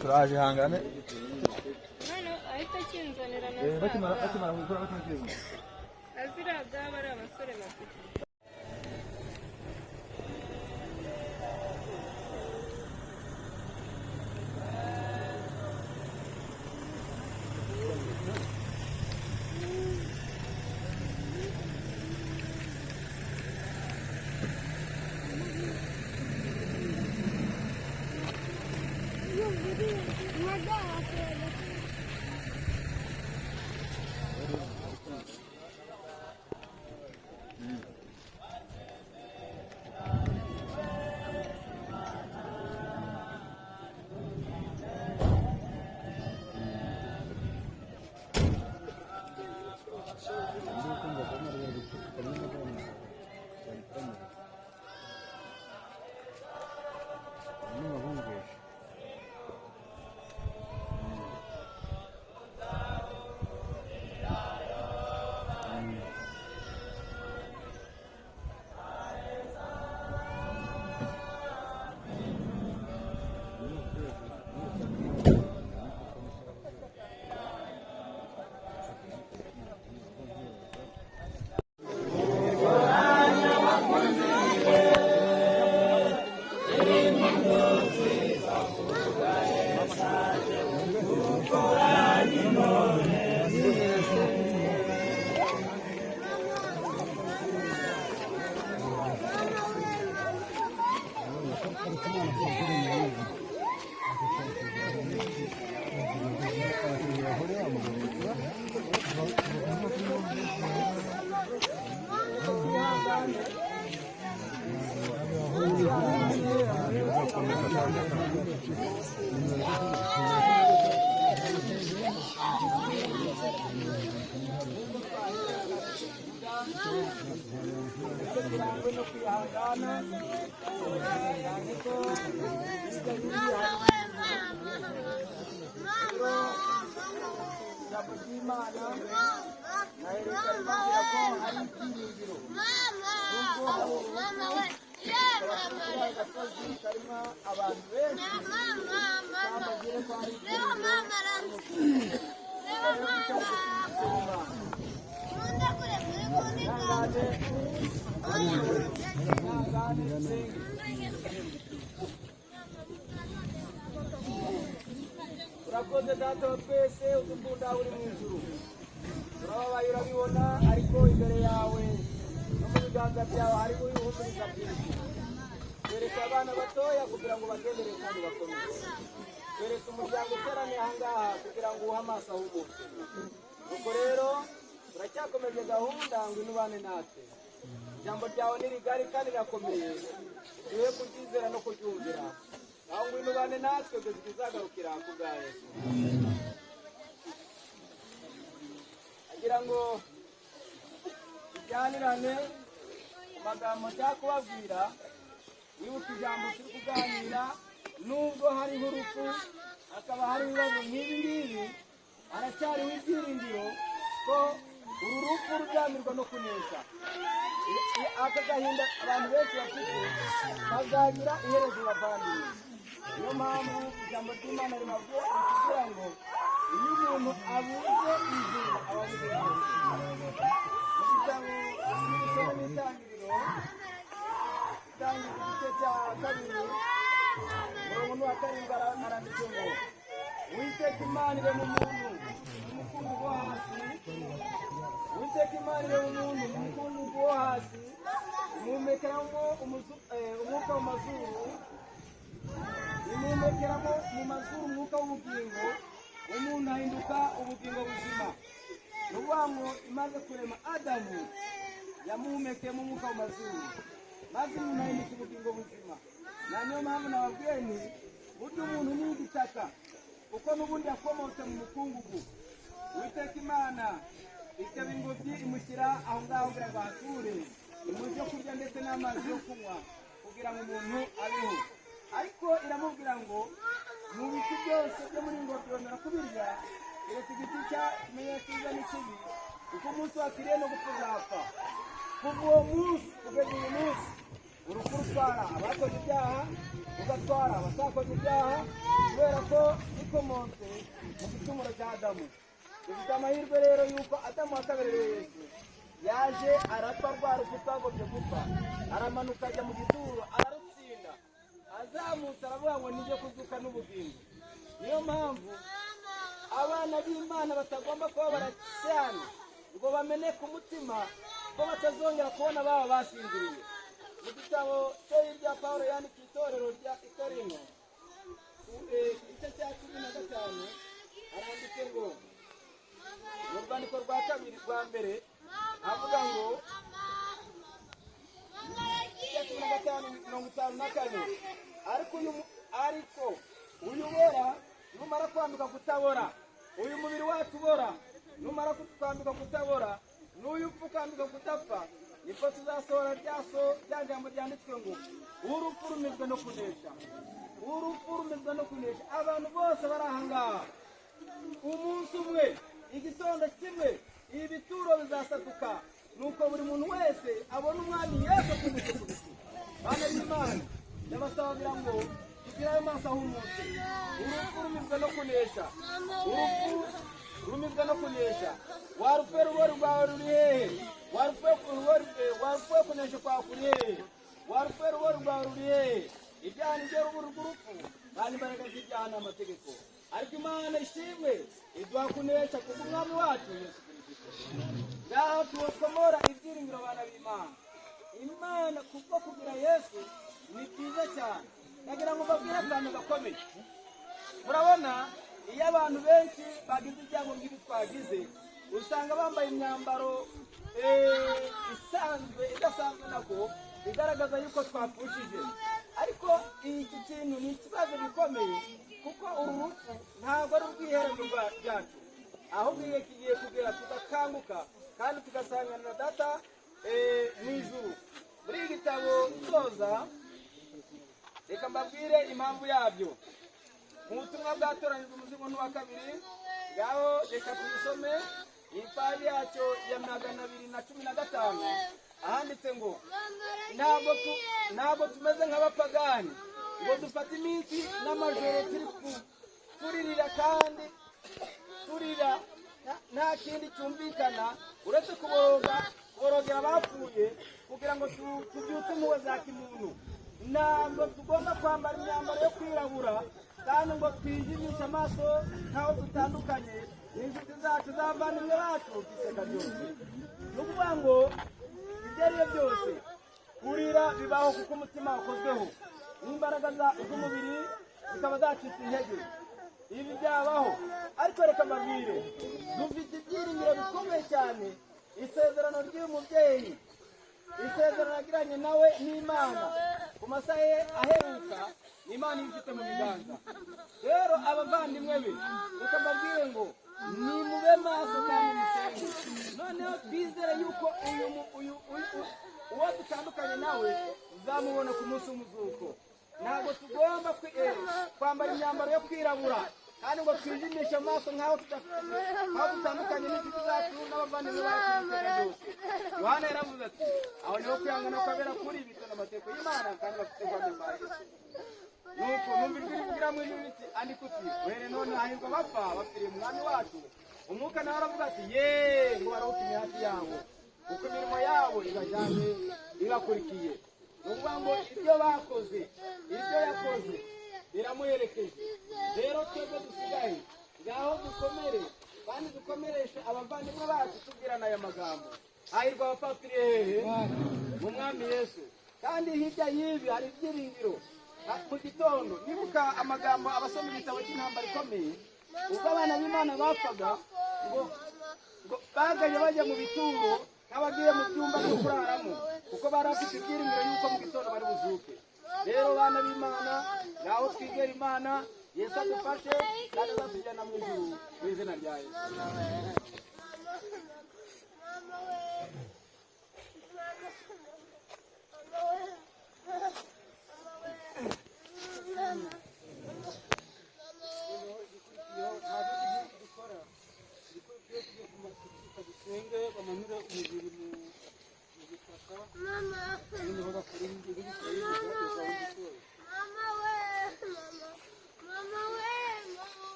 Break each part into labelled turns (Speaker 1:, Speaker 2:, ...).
Speaker 1: Turaje hangane.
Speaker 2: None ahita kinzanira na
Speaker 1: bakimara gukora batangiye.
Speaker 2: Aziraga bari abasore bafite.
Speaker 3: Urakoze data wa twese udukunda uri mu ijuru turababaye urabibona ariko imbere yawe no mu biganza byawe harimo ibihumbi byinshi tweretse abana batoya kugira ngo bagendere kandi bakomeze, tweretse umuryango uteraniye aha ngaha kugira ngo uhe amaso ahumuke. Ubwo rero turacyakomeje gahunda ngo inubane natwe. Ijambo ryawe ni rigari kandi rirakomeye, duhe kuryizera no kuryumvira, aho ngo inubane natwe kugeza tuzagarukira ku bwa Yesu. Agira ngo tujyanirane amagambo nshaka kubabwira, wibuke ijambo turi kuganira. Nubwo hariho urupfu, hakaba hari ibibazo nk'ibi ngibi, haracyariho ibyiringiro ko uru rupfu ruzamirwa no kunesha. Aka gahinda abantu benshi bafite bazagira iherezo bavandimwe. Niyo mpamvu ijambo ry'Imana rimabwira kugira ngo iyo umuntu abuze ijuru aba abuze byose. Mu gitabo cy'Imisoro n'Itangiriro, itangira igice cya 2 umurongo wa 7 aranditse ngo Uwiteka Imana iri mu muntu umukungugu wo hasi, Uwiteka Imana iri mu muntu umukungugu wo hasi, imuhumekeramo umwuka w'amazuru, imuhumekeramo mu mazuru umwuka w'ubugingo, umuntu ahinduka ubugingo buzima. Ni ukuvuga ngo imaze kurema Adamu yamuhumekeyemo umwuka w'amazuru, maze umuntu ahinduka ubugingo buzima. Na niyo mpamvu nababwiye nti burya umuntu ni igitaka, kuko n'ubundi yakomotse mu mukungugu. Uwiteka Imana iteba ingobyi imushyira aho ngaho kugira ngo ahature, imuha ibyo kurya ndetse n'amazi yo kunywa kugira ngo umuntu abeho. Ariko iramubwira ngo mu biti byose byo muri ingobyi wemera kubirya, uretse igiti cyamenye cyiza n'ikibi, kuko umunsi wakiriye no gupfa uzapfa. Kuva uwo munsi kugeza uyu munsi urupfu rutwara abakoze ibyaha, rugatwara abatakoze ibyaha, kubera ko bikomotse mu gicumuro cya Adamu. Dufite amahirwe rero yuko Adamu wakabereye Yesu yaje arapfa rwa rupfu twagombye gupfa, aramanuka ajya mu gituro ararutsinda, azamutse aravuga ngo nijye kuzuka n'ubugingo. Niyo mpamvu abana b'Imana batagomba kuba baracyana ngo bameneke umutima ko batazongera kubona baba basinziriye. Mu gitabo cyo hirya Pawulo yandikiye itorero rya Korinto, igice cya 15 aranditse ngo mu rwandiko rwa 2 rwa mbere avuga ngo 15:54, ariko uyu bora numara kwambika kutabora, uyu mubiri wacu ubora numara kwambika kutabora, n'uyu upfa ukambika kudapfa, niko tuzasohora rya jambo ryanditswe ngo urupfu rumizwe no kunesha. Urupfu rumizwe no kunesha. Abantu bose bari aha ngaha umunsi umwe, igitondo kimwe, ibi bituro bizasaduka, nuko buri muntu wese abona umwami Yesu kumutse ku biti. Bana b'Imana ndabasabira ngo tugire ayo maso ahumutse. Urupfu rumizwe no kunesha, urupfu rumizwe no kunesha. Warupfu rwawe ruri hehe? Warupfu kunesha kwawe kuri hehe? Warupfu rwawe ruri hehe? Ibyaha ni byo rubura rw'urupfu, kandi imbaraga z'ibyaha ni amategeko. Ariko Imana ishimwe iduha kunesha kubw'umwami wacu Yesu Kristo. Ngaho tukomora ibyiringiro bana b'Imana. Imana kuko kugira Yesu ni byiza cyane. Nagira ngo mbabwire akantu gakomeye. Murabona iyo abantu benshi bagize ibyago nk'ibi twagize, usanga bambaye imyambaro idasanzwe nako bigaragaza yuko twapfushije. Ariko iki kintu ni ikibazo gikomeye, kuko uru rupfu ntabwo ari urw'iherezo ryacu, ahubwo iyo kigiye kugera tugakanguka kandi tugasangana na Data mu ijuru. Muri iki gitabo soza, reka mbabwire impamvu yabyo. Mu butumwa bwatoranijwe umuzingo n'uwa 2, ngaho reka tubisome. Ipaji yacyo ya 215 ahanditse ngo ntabwo tumeze nk'abapagani ngo dufate iminsi n'amajoro turirira kandi turira nta kindi cyumvikana uretse kuborogera abapfuye kugira ngo tubyutse impuhwe za kimuntu. Ntabwo tugomba kwambara imyambaro yo kwirabura kandi ngo twijijishe amaso ntaho dutandukanye n'inshuti zacu z'abavandimwe bacu by'ishyaka ryose. Ni ukuvuga ngo ibyo ari byo byose kurira bibaho kuko umutima wakozweho n'imbaraga z'umubiri zikaba zacitse intege. Ibi byabaho, ariko reka mbabwire, dufite ibyiringiro bikomeye cyane. Isezerano ry'uyu mubyeyi, isezerano yagiranye nawe n'Imana ku masaha ye aheruka, Imana ibifite mu biganza. Rero abavandimwe be, reka mbabwire ngo nimube maso kandi musenge. Noneho twizere yuko uwo dutandukanye nawe uzamubona ku munsi w'umuzuko. Ntabwo tugomba kwambara imyambaro yo kwirabura kandi ngo twijimishe amaso nk'aho dutandukanye n'inshuti zacu n'abavandimwe bacu n'iteka ryose. Yohana yaravuze ati, aho niho kwihangana kwabera kuri bityo n'amategeko y'Imana kandi bafite guhamya kwa Yesu. Nuko numva ijwi rivugira mu ijuru riti, andika uti, uhereye none hahirwa abapfa bapfiriye mu mwami wacu. Umwuka nawe aravuga ati, yeee, ngo barawutumye hafi yabo, kuko imirimo yabo ibajyanye ibakurikiye. Ni ukuvuga ngo ibyo bakoze, ibyo yakoze biramuherekeje. Rero twebwe dusigaye ngaho dukomere kandi dukomereshe abavandimwe bacu tubwirana aya magambo. Hahirwa abapfapfiriye hehe? Mu mwami Yesu. Kandi hirya y'ibi hari ibyiringiro. Mu gitondo nibuka amagambo abasoma igitabo cy'intambara ikomeye, ubwo abana b'Imana bapfaga ngo bagaye bajya mu bituro n'abagiye mu byumba byo kuraramo, kuko bari bafite ibyiringiro yuko mu gitondo bari buzuke. Rero bana b'Imana, ngaho twigera Imana, Yesu adufashe kandi azatujyana mu ijuru mu izina rya Yesu.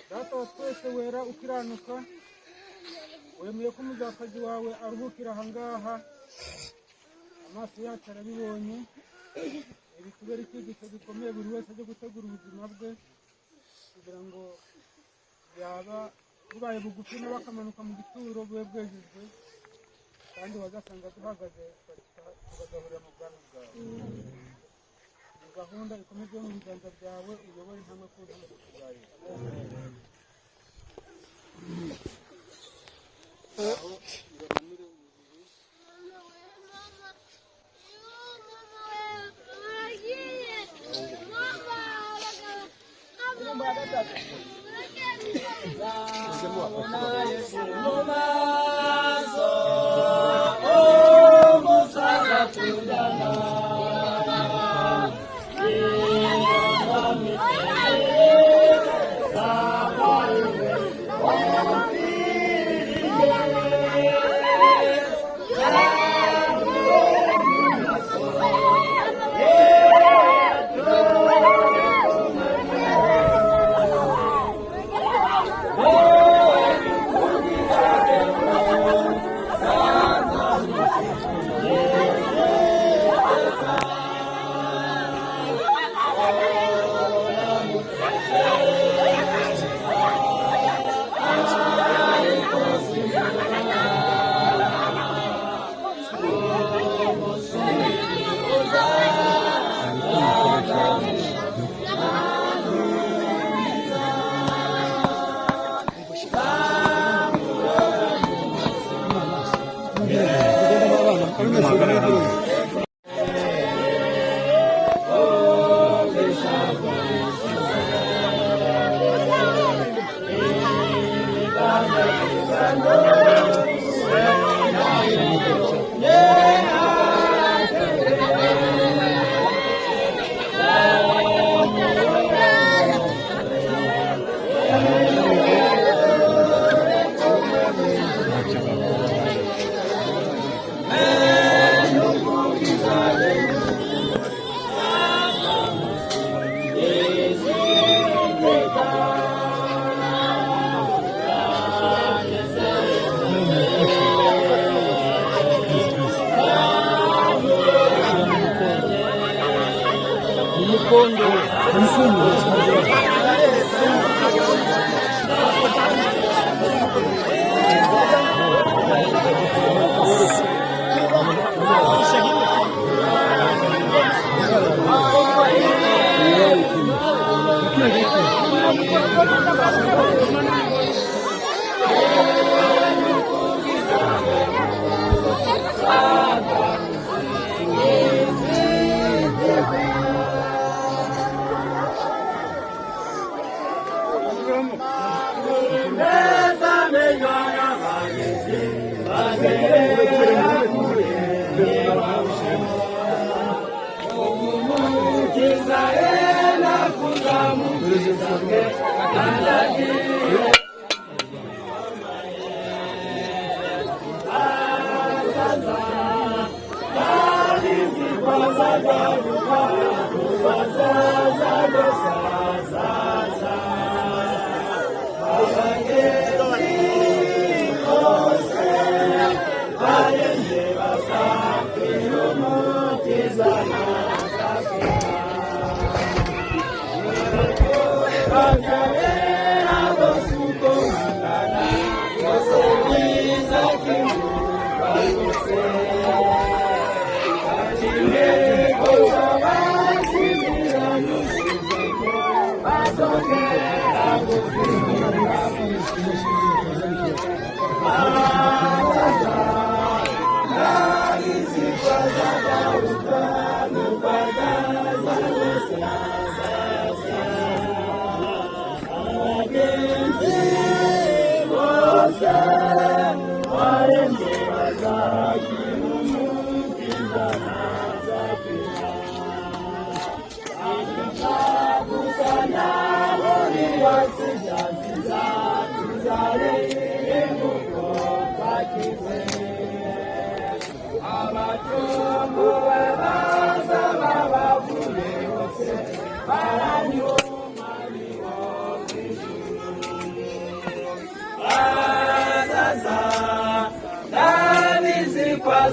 Speaker 4: Data wa twese wera ukiranuka, wemeye ko umuzakazi wawe aruhukira ahangaha. Amaso yacu arabibonye, ibitubera icyigisho gikomeye buri wese ajya gutegura ubuzima bwe, kugira ngo yaba bubaye bugufi n'abakamanuka mu gituro bube bwejejwe, kandi bazasanga duhagaze tugahurira mu bwami bwawe. Ni gahunda ikomeze mu biganza byawe, uyobore intambwe ku ntambwe bwawe.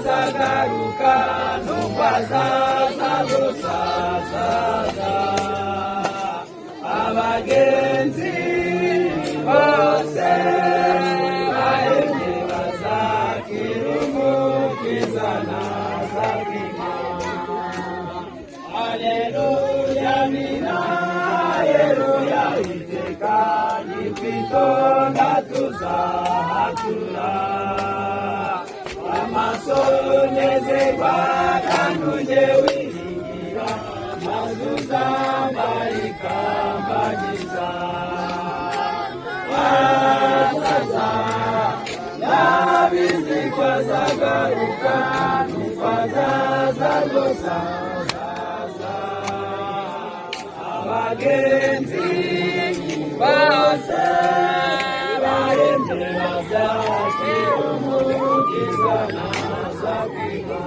Speaker 3: Zagaruka nubazaza gusaza abagenzi bose bahemye bazakira umukiza nazakima. Haleluya mina haleluya iteka nitwitonda tuzahatura amasonezerwa kanuje wiringira mazuzambarika mbagiza azaza yabizikwa zagaruka nufazaza gosaza abagenzi bose baremera zakira umukiza nazakwiga.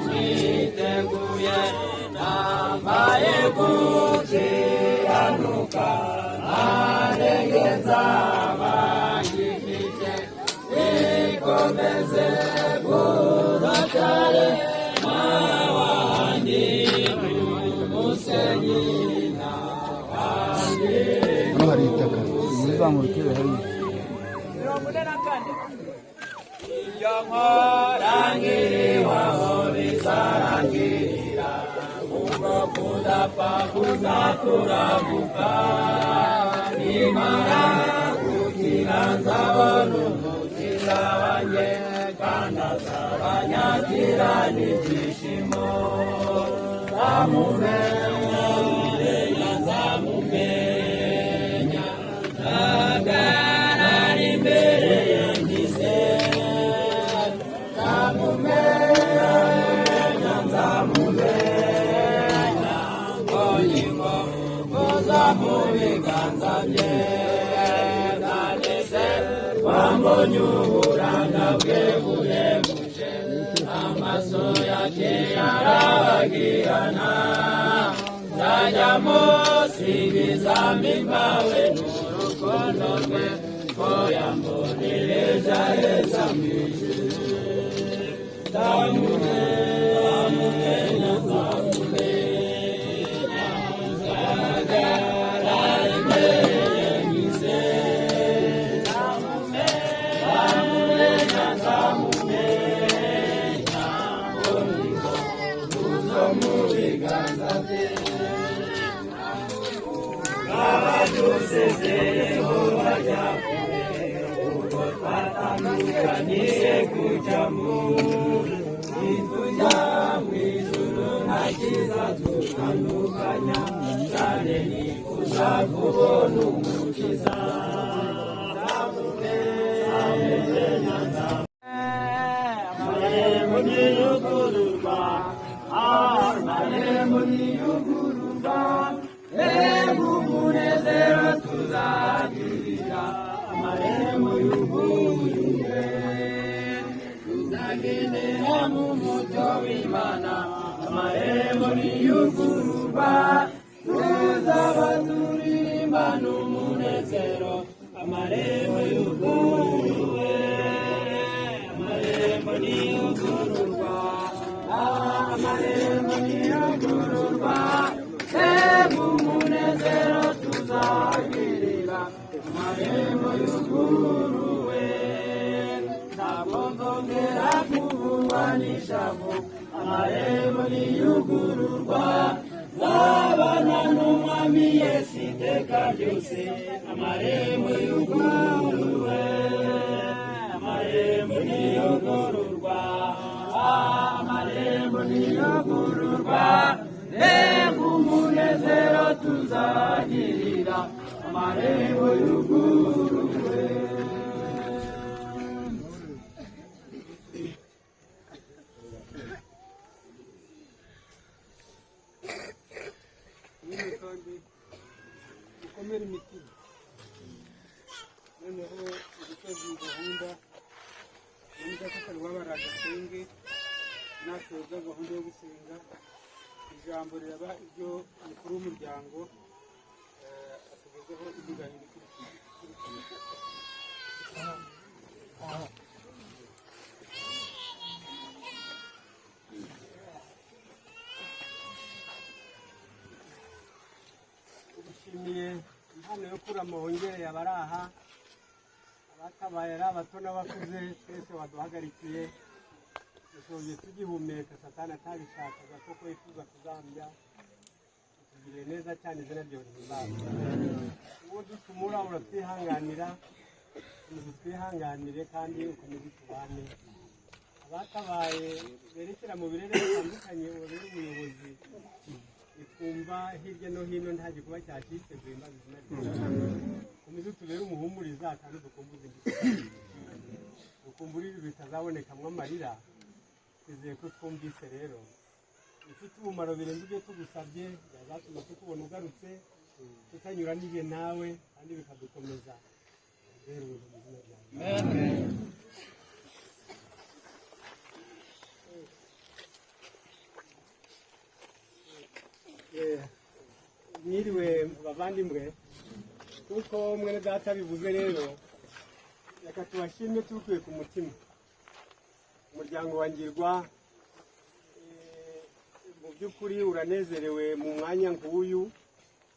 Speaker 3: Mwiteguye nambaye gukiranuka
Speaker 1: hari itaka izamurikire hari
Speaker 4: ukomere imitima noneho ugusoza iyi gahunda n'umudafatari w'abaragashenge nasoza gahunda yo gusenga ijambo riraba ibyo umukuru w'umuryango atugezeho indi gahunda ikurikira. Ubishimiye impano yo kurama wongereye abari aha, abatabaye ari abato n'abakuze, twese waduhagarikiye dushoboye tugihumeka, satani atabishakaga kuko yifuza kuzambya. Tugiriye neza cyane, izina ryawe rihimbazwe. Uwo ducumura uratwihanganira, twihanganire kandi ukomeze tubane. Abatabaye berekera mu birere bitandukanye, ubabere umuyobozi, twumva hirya no hino nta gikuba cyacitse, duhimbaza izina ryawe. Ukomeze utubere umuhumuriza kandi dukumbuze dukumbura ibi bitazabonekamo amarira. Twizeye ko twumvise rero bifite umumaro birenze ibyo tugusabye, byazatuma tukubona ugarutse, tutanyuraniye nawe kandi bikadukomeza. Amen. Mwiriwe bavandimwe,
Speaker 5: kuko mwene data bivuze rero reka tubashimye tukuye ku mutima. Umuryango wa Ngirwa mu by'ukuri uranezerewe mu mwanya nk'uyu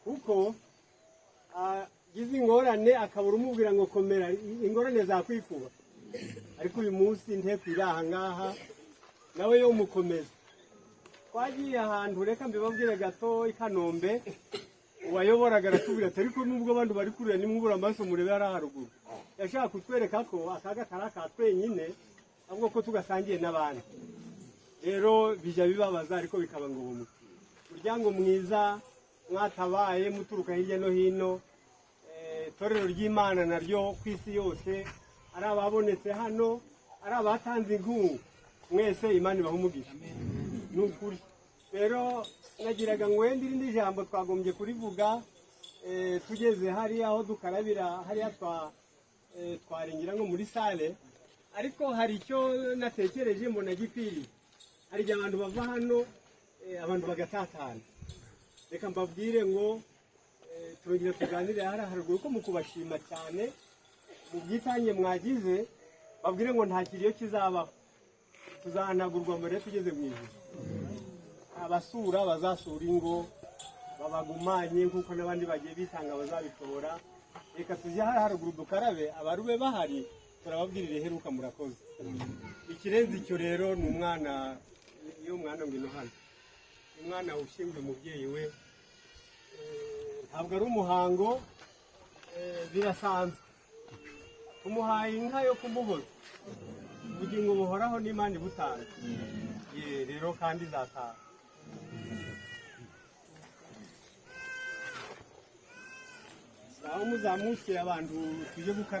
Speaker 5: kuko gize ingorane akabura umubwira ngo komera ingorane zakwikuba, ariko uyu munsi inteko iri aha ngaha nawe yo mukomeza. Twagiye ahantu reka mbibabwire gato i Kanombe, uwayoboraga aratubwira ati ariko nubwo abantu bari kurira nimwubura amaso murebe ari haruguru, yashaka kutwereka ko akaga karaka twenyine ahubwo ko tugasangiye n'abandi. Rero bija bibabaza ariko bikaba ngo bumwe. Muryango mwiza mwatabaye muturuka hirya no hino, torero ry'Imana naryo kwisi yose ari ababonetse hano ari abatanze inkunga, mwese Imana ibahumugisha. Nukuri rero nagiraga ngo wenda irindi jambo twagombye kurivuga tugeze hari aho dukarabira hariya twaringira ngo muri sale, ariko hari icyo natekereje mbona gikwiriye. Hari igihe abantu bava hano abantu bagatatana. Reka mbabwire ngo turongera tuganire hari haruguru ko mu kubashima cyane mu byitange mwagize, babwire ngo nta kiriyo kizabaho, tuzahanagurwa mbere tugeze mu ijuru. Abasura bazasura ingo babagumanye nk'uko n'abandi bagiye bitanga bazabishobora. Reka tujye haruguru dukarabe, abarube bahari turababwirire heruka murakoze. Ikirenze icyo rero ni umwana, iyo mwana ngwino hano, umwana ushinzwe umubyeyi we, ntabwo ari umuhango, birasanzwe. Tumuhaye inka yo kumuhoza, ubugingo buhoraho n'Imana ibutanga. Rero kandi izataha. Aho muzamukira abantu tujye gukara